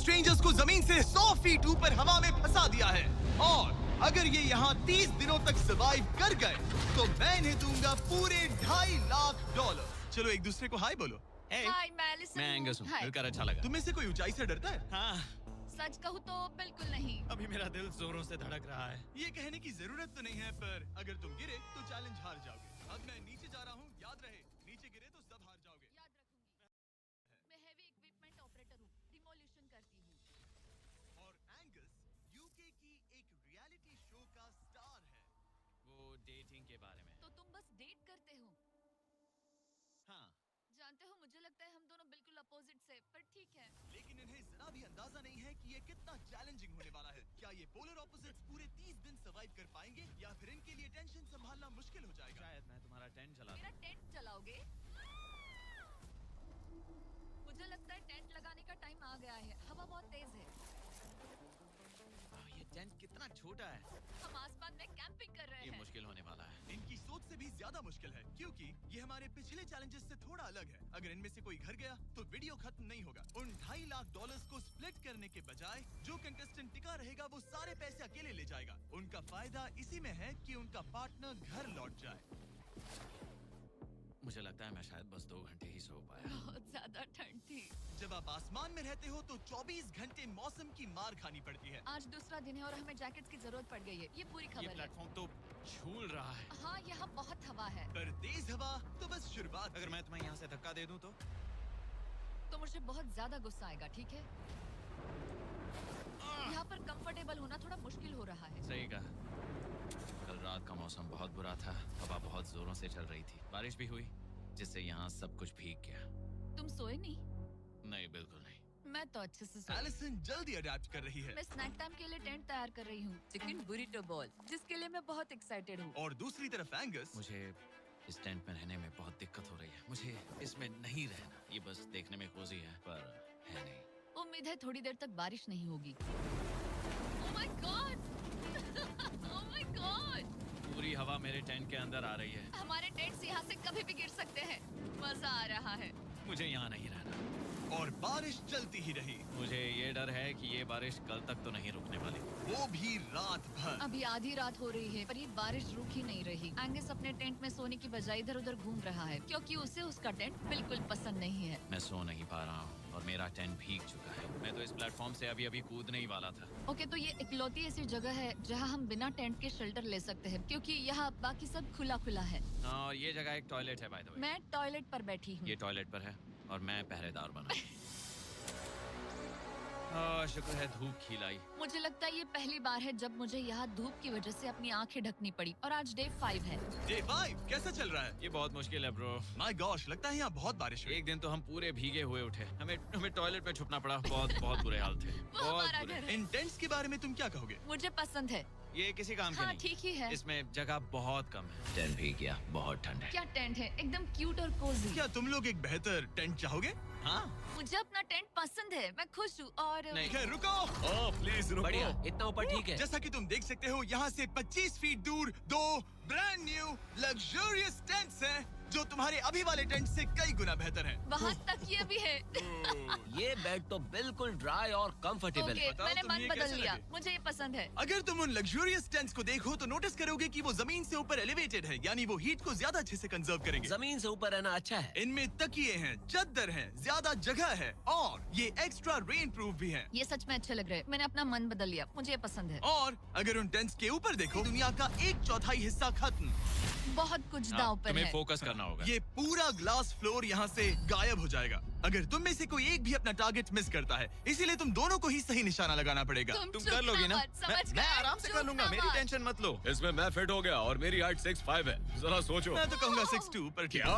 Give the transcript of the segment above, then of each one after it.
Strangers को जमीन से 100 फीट ऊपर हवा में फंसा दिया है और अगर ये यहाँ 30 दिनों तक सर्वाइव कर गए तो मैं इन्हें दूंगा पूरे $2.5 लाख। चलो एक दूसरे को हाय बोलो। हाय मैं एलिसन मैं एंगस हूँ, हाय। मिलकर अच्छा लगा। तुम्हें से कोई ऊंचाई से डरता है? हाँ, सच कहूँ तो बिल्कुल नहीं। अभी मेरा दिल जोरों से धड़क रहा है। ये कहने की जरूरत तो नहीं है, पर अगर तुम गिरे तो चैलेंज हार जाओगे। अब मैं नीचे जा रहा हूँ, याद रहे नीचे गिरे तो सब हार जाओगे। याद रखूंगी। मैं हेवी इक्विपमेंट ऑपरेटर हूँ, डिमोलिशन करती हूँ। और एंगस यूके की एक रियलिटी शो का स्टार है। वो डेटिंग के बारे में। तो तुम बस डेट करते हो? हाँ, जानते हो मुझे लगता है हम दोनों बिल्कुल अपोजिट से, पर ठीक है। लेकिन इन्हें जरा भी अंदाजा नहीं है कि ये कितना चैलेंजिंग होने वाला है। क्या ये पोलर ऑपोजिट्स पूरे 30 दिन सर्वाइव कर पाएंगे या फिर इनके लिए टेंशन संभालना मुश्किल हो जाएगा? शायद मैं तुम्हारा टेंट जला मेरा टेंट जलाओगे? मुझे लगता है टेंट लगाने का टाइम आ गया है। हवा बहुत तेज है। ये टेंट कितना छोटा है। हम आसमान में कैंपिंग कर रहे ये हैं। मुश्किल होने वाला है। इनकी सोच से भी ज्यादा मुश्किल है क्योंकि ये हमारे पिछले चैलेंजेस से थोड़ा अलग है। अगर इनमें से कोई घर गया तो वीडियो खत्म नहीं होगा। उन $2.5 लाख को स्प्लिट करने के बजाय जो कंटेस्टेंट टिका रहेगा वो सारे पैसे अकेले ले जाएगा। उनका फायदा इसी में है कि उनका पार्टनर घर लौट जाए। मुझे लगता है मैं शायद बस 2 घंटे ही सो पाया। बहुत ज्यादा ठंड थी। जब आप आसमान में रहते हो तो 24 घंटे मौसम की मार खानी पड़ती है। आज दूसरा दिन है और हमें जैकेट्स की जरूरत पड़ गई है। ये पूरी ये खबर है। प्लेटफॉर्म तो झूल रहा है। हाँ यहाँ बहुत हवा है। पर तेज हवा तो बस शुरुआत। अगर मैं तुम्हें यहाँ से धक्का दे दूँ तो मुझे बहुत ज्यादा गुस्सा आएगा, ठीक है? यहाँ पर कंफर्टेबल होना थोड़ा मुश्किल हो रहा है। सही कहा। कल रात का मौसम बहुत बुरा था। हवा बहुत जोरों से चल रही थी। बारिश भी हुई जिससे यहाँ सब कुछ भीग गया। तुम सोए नहीं? नहीं, बिल्कुल नहीं। मैं तो अच्छे से सोई। एलिसन जल्दी अडेप्ट कर रही है मैं स्नैक टाइम के लिए टेंट तैयार कर रही हूँ, चिकन बुरिटो बॉल, जिसके लिए मैं बहुत एक्साइटेड हूँ। और दूसरी तरफ एंगस। मुझे इस टेंट में रहने में बहुत दिक्कत हो रही है। मुझे इसमें नहीं रहना। ये बस देखने में कोजी है पर है नहीं। उम्मीद है थोड़ी देर तक बारिश नहीं होगी। Oh my God! Oh my God! पूरी हवा मेरे टेंट के अंदर आ रही है। हमारे टेंट्स यहाँ से कभी भी गिर सकते हैं। मजा आ रहा है। मुझे यहाँ नहीं रहना। और बारिश चलती ही रही। मुझे ये डर है कि ये बारिश कल तक तो नहीं रुकने वाली। वो भी रात भर। अभी आधी रात हो रही है पर ये बारिश रुक ही नहीं रही। एंगस अपने टेंट में सोने की बजाय इधर उधर घूम रहा है क्योंकि उसे उसका टेंट बिल्कुल पसंद नहीं है। मैं सो नहीं पा रहा हूँ और मेरा टेंट भीग चुका है। मैं तो इस प्लेटफॉर्म से अभी कूदने ही वाला था। ओके, तो ये इकलौती ऐसी जगह है जहाँ हम बिना टेंट के शेल्टर ले सकते हैं क्योंकि यहाँ बाकी सब खुला खुला है। और ये जगह एक टॉयलेट है बाय द वे। मैं टॉयलेट पर बैठी हूँ। ये टॉयलेट पर है और मैं पहरेदार बना। शुक्र है धूप खिलाई। मुझे लगता है ये पहली बार है जब मुझे यहाँ धूप की वजह से अपनी आंखें ढकनी पड़ी और आज डे 5 है। डे 5 कैसा चल रहा है? ये बहुत मुश्किल है ब्रो। माय गॉश, लगता है यहाँ बहुत बारिश हुई। एक दिन तो हम पूरे भीगे हुए उठे। हमें टॉयलेट में छुपना पड़ा। बहुत बुरे हाल थे। वो हमारा बुरे। घर है। इन टेंट्स के बारे में तुम क्या कहोगे? मुझे पसंद है। ये किसी काम के हाँ नहीं। ठीक ही है। इसमें जगह बहुत कम है। टेंट भीग गया, बहुत ठंड है। क्या टेंट है, एकदम क्यूट और कोजी। क्या तुम लोग एक बेहतर टेंट चाहोगे? हाँ मुझे अपना टेंट पसंद है, मैं खुश हूँ और नहीं। ठीक है, रुको। ओह प्लीज रुको। बढ़िया, इतना ऊपर ठीक है। जैसा कि तुम देख सकते हो यहाँ से 25 फीट दूर 2 ब्रांड न्यू लग्जरियस टेंट्स हैं जो तुम्हारे अभी वाले टेंट से कई गुना बेहतर हैं। वहाँ तक ये भी है। ये बेड तो बिल्कुल ड्राई और कंफर्टेबल ओके, है। बताओ मैंने तुम्हें मन ये बदल कैसे लिया, लगे? मुझे ये पसंद है। अगर तुम उन लग्जरियस टेंट्स को देखो तो नोटिस करोगे कि वो जमीन से ऊपर एलिवेटेड है, यानी वो हीट को ज्यादा अच्छे से कंजर्व करेंगे। जमीन से ऊपर रहना अच्छा है। इनमें तकिए हैं, चद्दर है, ज्यादा जगह है और ये एक्स्ट्रा रेन प्रूफ भी है। ये सच में अच्छे लग रहे हैं। मैंने अपना मन बदल लिया, मुझे ये पसंद है। और अगर उन टेंट्स के ऊपर देखो, दुनिया का 1/4 हिस्सा खत्म। बहुत कुछ दांव पर तुम्हें है। फोकस करना होगा। ये पूरा ग्लास फ्लोर यहाँ से गायब हो जाएगा अगर तुम में से कोई एक भी अपना टारगेट मिस करता है। इसीलिए तुम दोनों को ही सही निशाना लगाना पड़ेगा। तुम चुप कर लोगी ना? मत, समझ मैं गए? आराम से चुप कर लूंगा, ना मेरी मत। टेंशन मत लो। इसमें मैं फिट हो गया और मेरी हाइट 6'5" है। जरा सोचो। मैं तो कहूँगा 6'2", पर क्या?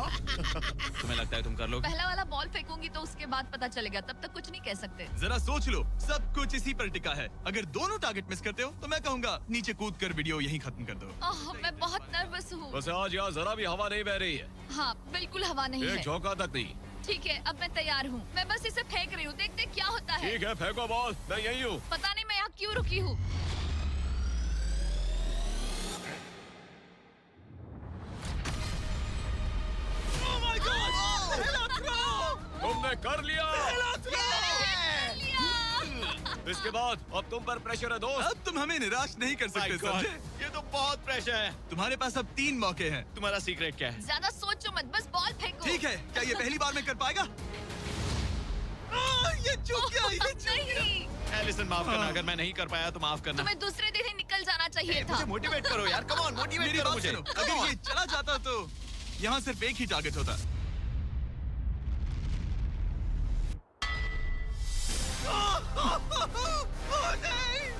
तुम्हें लगता है तुम कर लोगे? पहला वाला बॉल फेंकूंगी तो उसके बाद पता चलेगा, तब तक कुछ नहीं कह सकते। जरा सोच लो, सब कुछ इसी पर टिका है। अगर दोनों टारगेट मिस करते हो तो मैं कहूँगा नीचे कूद कर वीडियो यहीं खत्म कर दो। ओह, मैं बहुत नर्वस हूँ। बस आज यहाँ जरा भी हवा नहीं बह रही है। हाँ, बिल्कुल हवा नहीं एक है। झोंका तक नहीं। ठीक है, अब मैं तैयार हूँ। मैं बस इसे फेंक रही हूँ, देखते क्या होता है। ठीक है, फेंको बॉल। मैं यही हूँ। पता नहीं मैं यहाँ क्यों रुकी हूँ। तुमने कर लिया। मैंने हिट कर लिया। इसके बाद अब तुम पर प्रेशर है दोस्त। अब तुम हमें निराश नहीं कर सकते, My God, समझे? ये तो बहुत प्रेशर है। तुम्हारे पास अब 3 मौके हैं। तुम्हारा सीक्रेट क्या है? ज्यादा सोचो मत, बस बॉल फेंको। ठीक है, क्या ये पहली बार में कर पाएगा? ये चूक गया, ये चूक गया। नहीं, एलिसन माफ करना, अगर मैं नहीं कर पाया तो माफ करना। तुम्हें दूसरे दिन ही निकल जाना चाहिए था। मुझे मोटिवेट करो यार, कम ऑन मोटिवेट मेरी करो बात मुझे। सुनो, अगर ये चला जाता तो यहाँ सिर्फ एक ही टारगेट होता।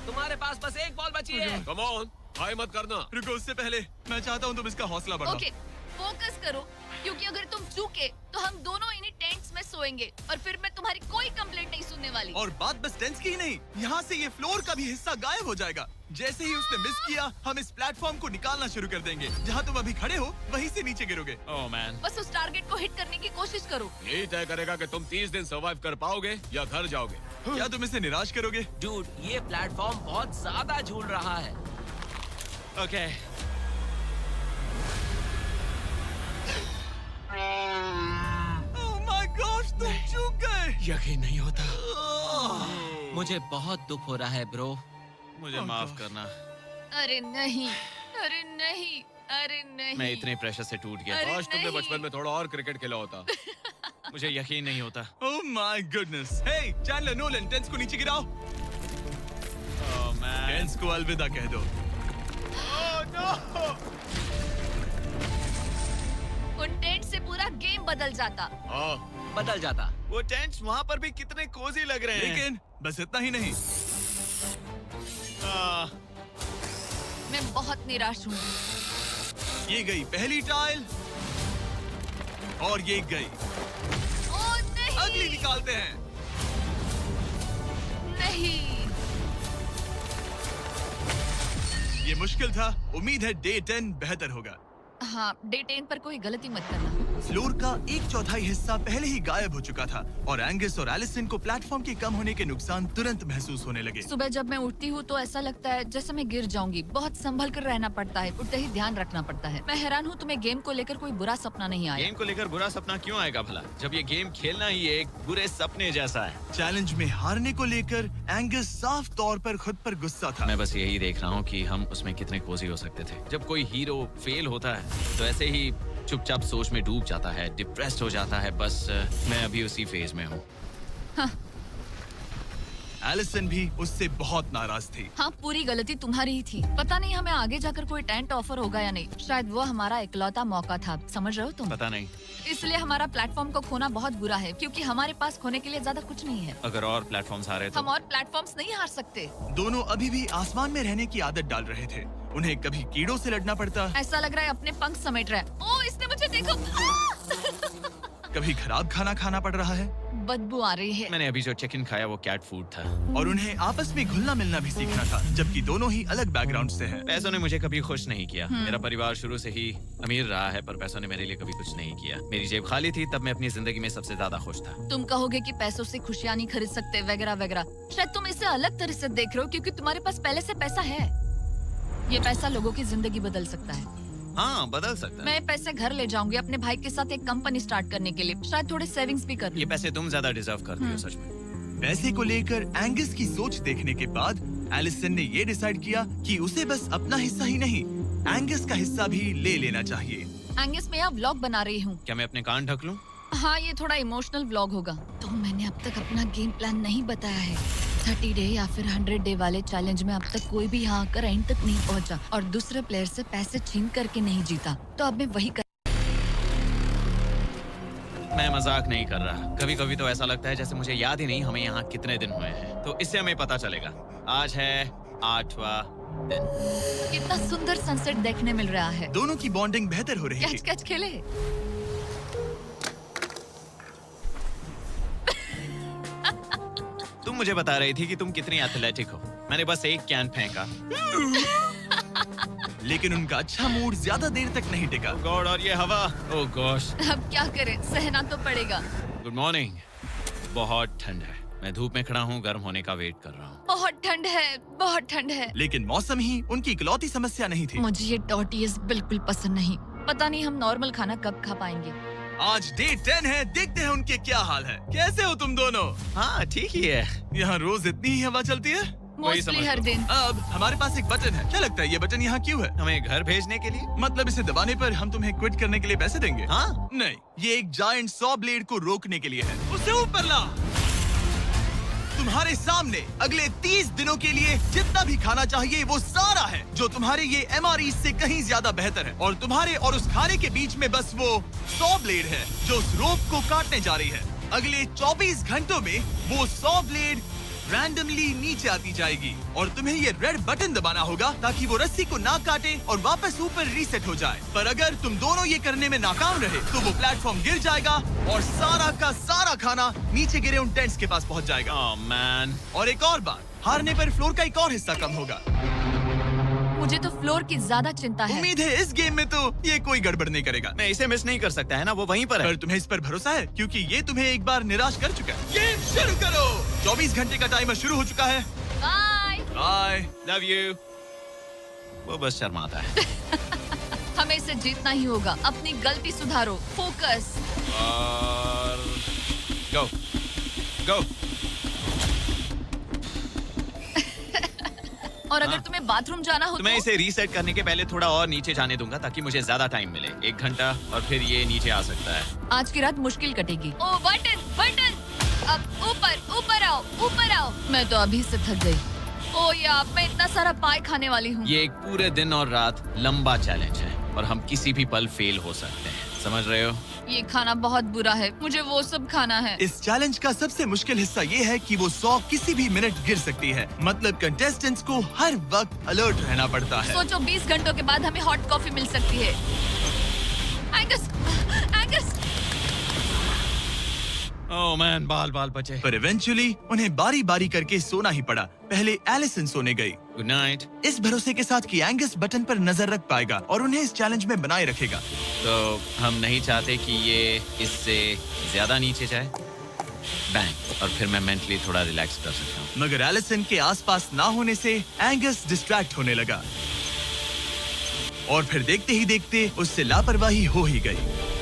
तुम्हारे पास बस एक बॉल बची है। कम ऑन, हाई मत करना। रुको, उससे पहले मैं चाहता हूँ तुम इसका हौसला बढ़ाओ। ओके, फोकस करो, क्योंकि अगर तुम चूके तो हम दोनों इन्हीं टेंट्स में सोएंगे और फिर मैं तुम्हारी कोई कंप्लेंट नहीं सुनने वाली। और बात बस टेंस की ही नहीं, यहाँ से ये फ्लोर का भी हिस्सा गायब हो जाएगा। जैसे ही उसने मिस किया, हम इस प्लेटफॉर्म को निकालना शुरू कर देंगे। जहाँ तुम अभी खड़े हो, वहीं से नीचे गिरोगे। ओह मैन, बस उस टारगेट को हिट करने की कोशिश करो। यही तय करेगा कि तुम 30 दिन सर्वाइव कर पाओगे या घर जाओगे। क्या तुम इसे निराश करोगे? डूड, ये प्लेटफॉर्म बहुत ज्यादा झूल रहा है। ओके। ओह माय गॉड, तुम चूक गए। यकीन नहीं होता। मुझे बहुत दुख हो रहा है ब्रो। मुझे माफ करना, अरे नहीं, अरे नहीं, अरे नहीं। मैं इतने प्रेशर से टूट गया। अरे काश तुमने नहीं। बचपन में थोड़ा और क्रिकेट खेला होता। मुझे यकीन नहीं होता। Oh my goodness. Hey Chandler, Nolan, टेंस को नीचे गिराओ। Oh man. टेंस को अलविदा कह दो। उन टेंट से पूरा गेम बदल जाता। हाँ, बदल जाता। वो टेंट्स वहाँ पर भी कितने कोजी लग रहे हैं। लेकिन बस इतना ही नहीं, मैं बहुत निराश हूँ। ये गई पहली टाइल और ये गई। ओह नहीं, अगली निकालते हैं। नहीं। ये मुश्किल था, उम्मीद है डे 10 बेहतर होगा। हाँ, डे 10 पर कोई गलती मत करना। फ्लोर का 1/4 हिस्सा पहले ही गायब हो चुका था और एंगस और एलिसन को प्लेटफॉर्म के कम होने के नुकसान तुरंत महसूस होने लगे। सुबह जब मैं उठती हूँ तो ऐसा लगता है जैसे मैं गिर जाऊंगी। बहुत संभल कर रहना पड़ता है, उठते ही ध्यान रखना पड़ता है। मैं हैरान हूँ तुम्हें गेम को लेकर कोई बुरा सपना नहीं आया। गेम को लेकर बुरा सपना क्यों आएगा भला, जब ये गेम खेलना ही एक बुरे सपने जैसा है। चैलेंज में हारने को लेकर एंगस साफ तौर पर खुद पर गुस्सा था। मैं बस यही देख रहा हूँ कि हम उसमें कितने कोजी हो सकते थे। जब कोई हीरो फेल होता है तो ऐसे ही चुपचाप सोच में डूब जाता है, डिप्रेस्ड हो जाता है। बस मैं अभी उसी फेज में हूँ। एलिसन भी उससे बहुत नाराज थी। हाँ, पूरी गलती तुम्हारी ही थी। पता नहीं हमें आगे जाकर कोई टेंट ऑफर होगा या नहीं। शायद वो हमारा इकलौता मौका था, समझ रहे हो तुम? पता नहीं, इसलिए हमारा प्लेटफॉर्म को खोना बहुत बुरा है, क्योंकि हमारे पास खोने के लिए ज्यादा कुछ नहीं है। अगर और प्लेटफॉर्म्स आ रहे तो हम और प्लेटफॉर्म्स नहीं हार सकते। दोनों अभी भी आसमान में रहने की आदत डाल रहे थे। उन्हें कभी कीड़ों से लड़ना पड़ता, ऐसा लग रहा है अपने पंख समेट रहा है। ओह, इसने मुझे देखो। कभी खराब खाना खाना पड़ रहा है बदबू आ रही है। मैंने अभी जो चिकन खाया वो कैट फूड था। और उन्हें आपस में घुलना मिलना भी सीखना था, जबकि दोनों ही अलग बैकग्राउंड से हैं। पैसों ने मुझे कभी खुश नहीं किया। मेरा परिवार शुरू से ही अमीर रहा है, पर पैसों ने मेरे लिए कभी कुछ नहीं किया। मेरी जेब खाली थी तब मैं अपनी जिंदगी में सबसे ज्यादा खुश था। तुम कहोगे कि पैसों से खुशियां नहीं खरीद सकते वगैरह वगैरह। शायद तुम इसे अलग तरह से देख रहे हो, क्योंकि तुम्हारे पास पहले से पैसा है। ये पैसा लोगों की जिंदगी बदल सकता है। हाँ, बदल सकता है। मैं पैसे घर ले जाऊंगी अपने भाई के साथ एक कंपनी स्टार्ट करने के लिए। शायद थोड़े सेविंग्स भी कर ये लूं। पैसे तुम ज्यादा डिजर्व करती हो सच में। पैसे को लेकर एंगस की सोच देखने के बाद एलिसन ने ये डिसाइड किया कि उसे बस अपना हिस्सा ही नहीं, एंगस का हिस्सा भी ले लेना चाहिए। एंगस, मैं यहाँ व्लॉग बना रही हूँ। क्या मैं अपने कान ढक लूं? हाँ, ये थोड़ा इमोशनल व्लॉग होगा। तो मैंने अब तक अपना गेम प्लान नहीं बताया है। 30 डे या फिर 100 डे वाले चैलेंज में अब तक कोई भी यहाँ आकर एंड तक नहीं पहुँचा और दूसरे प्लेयर से पैसे छीन करके नहीं जीता। तो अब मैं वही मैं मजाक नहीं कर रहा। कभी कभी तो ऐसा लगता है जैसे मुझे याद ही नहीं हमें यहाँ कितने दिन हुए हैं। तो इससे हमें पता चलेगा। आज है 8वां दिन। कितना सुंदर सनसेट देखने मिल रहा है। दोनों की बॉन्डिंग बेहतर हो रही कैच थी। कैच खेले। तुम मुझे बता रही थी कि तुम कितनी एथलेटिक हो। मैंने बस एक कैन फेंका। लेकिन उनका अच्छा मूड ज्यादा देर तक नहीं टिका। गॉड, और ये हवा। ओह गॉश। अब क्या करें, सहना तो पड़ेगा। Good morning. बहुत ठंड है। मैं धूप में खड़ा हूँ, गर्म होने का वेट कर रहा हूँ। बहुत ठंड है, बहुत ठंड है। लेकिन मौसम ही उनकी इकलौती समस्या नहीं थी। मुझे ये टॉर्टियस बिल्कुल पसंद नहीं। पता नहीं हम नॉर्मल खाना कब खा पाएंगे। आज डे 10 है, देखते हैं उनके क्या हाल है। कैसे हो तुम दोनों? हाँ ठीक ही है। यहाँ रोज इतनी ही हवा चलती है? मोस्टली हर दिन। अब हमारे पास एक बटन है, क्या लगता है ये बटन यहाँ क्यों है? हमें घर भेजने के लिए? मतलब इसे दबाने पर हम तुम्हें क्विट करने के लिए पैसे देंगे? हाँ। नहीं, ये एक जायंट सॉ ब्लेड को रोकने के लिए है। उसे ऊपर ला। तुम्हारे सामने अगले 30 दिनों के लिए जितना भी खाना चाहिए वो सारा है, जो तुम्हारे ये MRE से कहीं ज्यादा बेहतर है। और तुम्हारे और उस खाने के बीच में बस वो सॉ ब्लेड है जो उस रोप को काटने जा रही है। अगले 24 घंटों में वो सॉ ब्लेड रैंडमली नीचे आती जाएगी और तुम्हें ये रेड बटन दबाना होगा ताकि वो रस्सी को ना काटे और वापस ऊपर रीसेट हो जाए। पर अगर तुम दोनों ये करने में नाकाम रहे तो वो प्लेटफॉर्म गिर जाएगा और सारा का सारा खाना नीचे गिरे उन टेंट्स के पास पहुंच जाएगा। Oh man. और एक और बात, हारने पर फ्लोर का एक और हिस्सा कम होगा। मुझे तो फ्लोर की ज्यादा चिंता है। उम्मीद है इस गेम में तो ये कोई गड़बड़ नहीं करेगा। मैं इसे मिस नहीं कर सकता है ना, वो वहीं पर है। पर तुम्हें इस पर भरोसा है क्योंकि ये तुम्हें एक बार निराश कर चुका है। गेम शुरू करो। 24 घंटे का टाइमर शुरू हो चुका है। बाय। बाय। Love you. वो बस शर्माता है। हमें इसे जीतना ही होगा। अपनी गलती सुधारो। फोकस। और गो गो। और अगर तुम्हें बाथरूम जाना हो तो मैं इसे रीसेट करने के पहले थोड़ा और नीचे जाने दूंगा ताकि मुझे ज्यादा टाइम मिले। 1 घंटा और फिर ये नीचे आ सकता है। आज की रात मुश्किल कटेगी। ओ बटन बटन। अब ऊपर ऊपर आओ ऊपर आओ। मैं तो अभी से थक गई। ओ यार, मैं इतना सारा पाई खाने वाली हूँ। ये एक पूरे दिन और रात लंबा चैलेंज है और हम किसी भी पल फेल हो सकते हैं, समझ रहे हो? ये खाना बहुत बुरा है, मुझे वो सब खाना है। इस चैलेंज का सबसे मुश्किल हिस्सा ये है कि वो 100 किसी भी मिनट गिर सकती है। मतलब कंटेस्टेंट्स को हर वक्त अलर्ट रहना पड़ता है। सोचो 20 घंटों के बाद हमें हॉट कॉफी मिल सकती है। Angus, Angus. ओह मैन, बाल बाल बचे। पर इवेंचुअली उन्हें बारी बारी करके सोना ही पड़ा। पहले एलिसन सोने गई, गुड नाइट। इस भरोसे के साथ कि एंगस बटन पर नजर रख पाएगा और उन्हें इस चैलेंज में बनाए रखेगा। तो हम नहीं चाहते कि ये इससे ज्यादा नीचे जाए। बैंग। और फिर मैं मेंटली थोड़ा रिलैक्स कर सकता हूँ। मगर एलिसन के आसपास ना होने से एंगस डिस्ट्रैक्ट होने लगा और फिर देखते ही देखते उससे लापरवाही हो ही गई।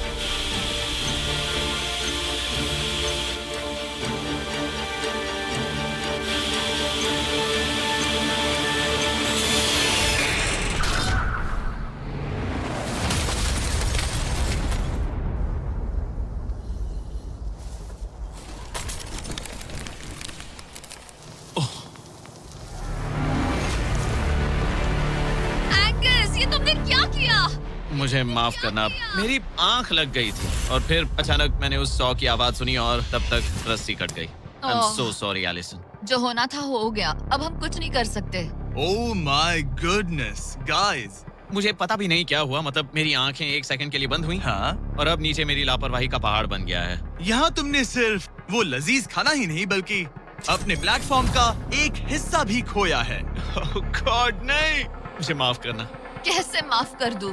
मुझे माफ करना, मेरी आंख लग गई थी और फिर अचानक मैंने उस सॉ की आवाज सुनी और तब तक रस्सी कट गई। I'm so sorry, Allison. जो होना था हो गया, अब हम कुछ नहीं कर सकते। Oh my goodness, guys! मुझे पता भी नहीं क्या हुआ, मतलब मेरी आंखें 1 सेकंड के लिए बंद हुई। हाँ? और अब नीचे मेरी लापरवाही का पहाड़ बन गया है। यहाँ तुमने सिर्फ वो लजीज खाना ही नहीं बल्कि अपने प्लेटफॉर्म का एक हिस्सा भी खोया है। Oh God, नहीं! मुझे माफ करना। कैसे माफ कर दूं?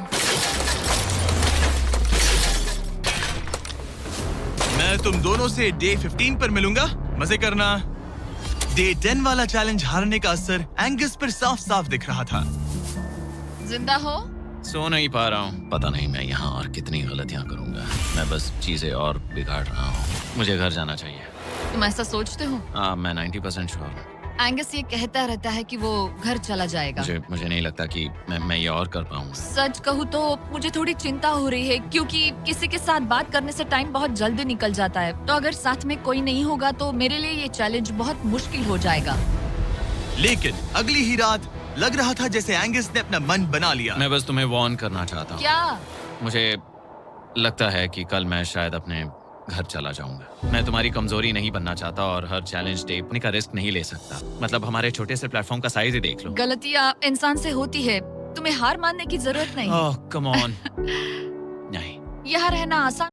मैं तुम दोनों से डे 15 पर मिलूंगा, मजे करना। डे 10 वाला चैलेंज हारने का असर एंगस पर साफ साफ दिख रहा था। जिंदा हो? सो नहीं पा रहा हूँ। पता नहीं मैं यहाँ और कितनी गलतियाँ करूँगा। मैं बस चीजें और बिगाड़ रहा हूँ। मुझे घर जाना चाहिए। तुम ऐसा सोचते हो? हाँ, मैं 90% श्योर हूँ। एंगस ये कहता रहता है कि वो घर चला जाएगा। मुझे नहीं लगता कि मैं ये और कर पाऊंगा। सच कहूँ तो मुझे थोड़ी चिंता हो रही है क्योंकि किसी के साथ बात करने से टाइम बहुत जल्दी निकल जाता है। तो अगर साथ में कोई नहीं होगा तो मेरे लिए ये चैलेंज बहुत मुश्किल हो जाएगा। लेकिन अगली ही रात लग रहा था जैसे एंगस ने अपना मन बना लिया। मैं बस तुम्हें वार्न करना चाहता हूँ। क्या? मुझे लगता है कि कल मैं शायद अपने घर चला जाऊंगा। मैं तुम्हारी कमजोरी नहीं बनना चाहता और हर चैलेंज डे का रिस्क नहीं ले सकता। मतलब हमारे छोटे से प्लेटफॉर्म का साइज ही देख लो। गलतियाँ इंसान से होती है, तुम्हें हार मानने की जरूरत नहीं। ओह कम ऑन। नहीं, यहाँ रहना आसान